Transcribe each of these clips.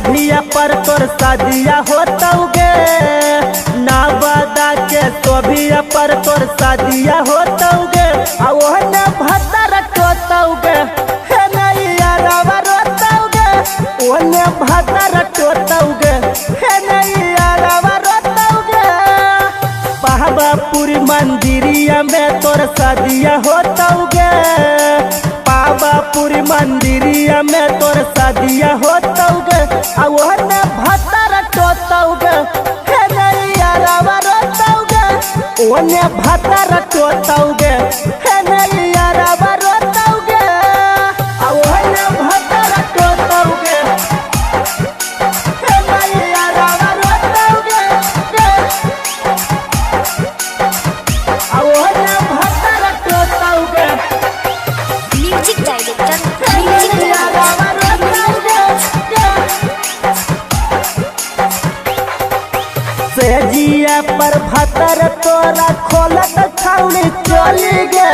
सोभिया पर तोर शादिया होतौगे ना बदा के सोभिया पर तोर शादिया होतौगे आ ओहने भतर टोतौगे हे नैया रवा रोतौगे ओहने भतर टोतौगे हे नैया रवा रोतौगे पावापुरी मंदिरिया में तोर शादिया होतौगे पावापुरी मंदिरिया में तोर शादिया होतौगे आ ओहने भतर टोतौगे हे नैया रवा रोतौगे ओहने भतर टोतौगे हे नैया रवा रोतौगे आ ओहने भतर टोतौगे हे नैया रवा रोतौगे आ ओहने भतर टोतौगे म्यूजिक डायरेक्टर सेजिया पर भतर तोरा खोलत छौड़ी चली गे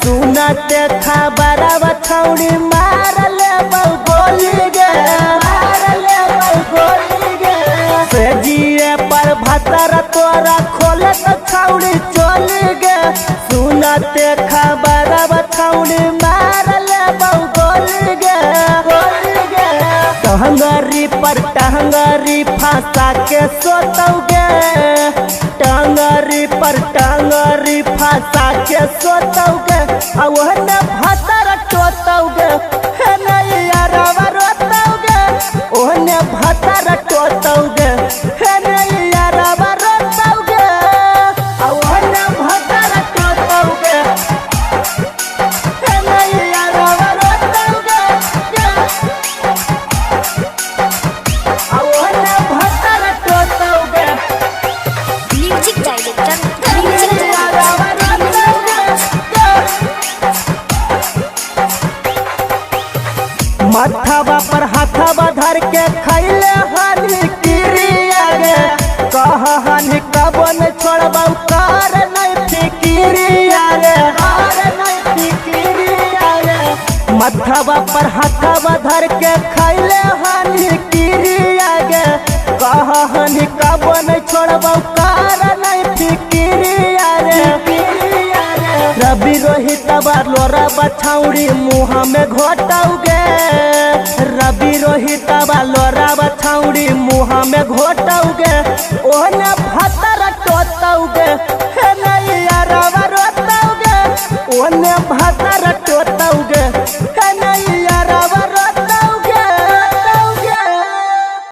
सुनते खबरवा छौड़ी मार ले गोली गे मार ले गोली गे सेजिया पर भतर तोरा खोलत छौड़ी चली गे सुनते खबरवा छौड़ी मार ले गोली गे टहंगरी पर टहंगरी फंसा के सोतौगे टंगरी पर टंगरी फंसा के सोतौगे आ ओहने भतर टोतौगे हे नैया रवा रोतौगे ओहने भतर टोतौगे हे नैया रवा रोतौगे आ ओहने भतर टोतौगे हे नैया रवा रोतौगे आ ओहने भतर टोतौगे म्यूजिक डायरेक्टर मथवा पर हाथवा धर के खैले हनी किरिया गे कह हनी कबो न छोड़बौ कर नहीं फिकिरिया गे कर नहीं फिकिरिया गे मथवा पर हाथवा धर के खैले हनी किरिया गे कह हनी कबो न छोड़बौ कर नहीं फिकिरिया रे रवि रोहित लोरा बछौड़ी मुँह में घोटौगे रवि रोहित लोरा बछौड़ी मुँह में घोटौगे ओहने भतर टोतौगे हे नैया रवा रोतौगे ओहने भतर टोतौगे हे नैया रवा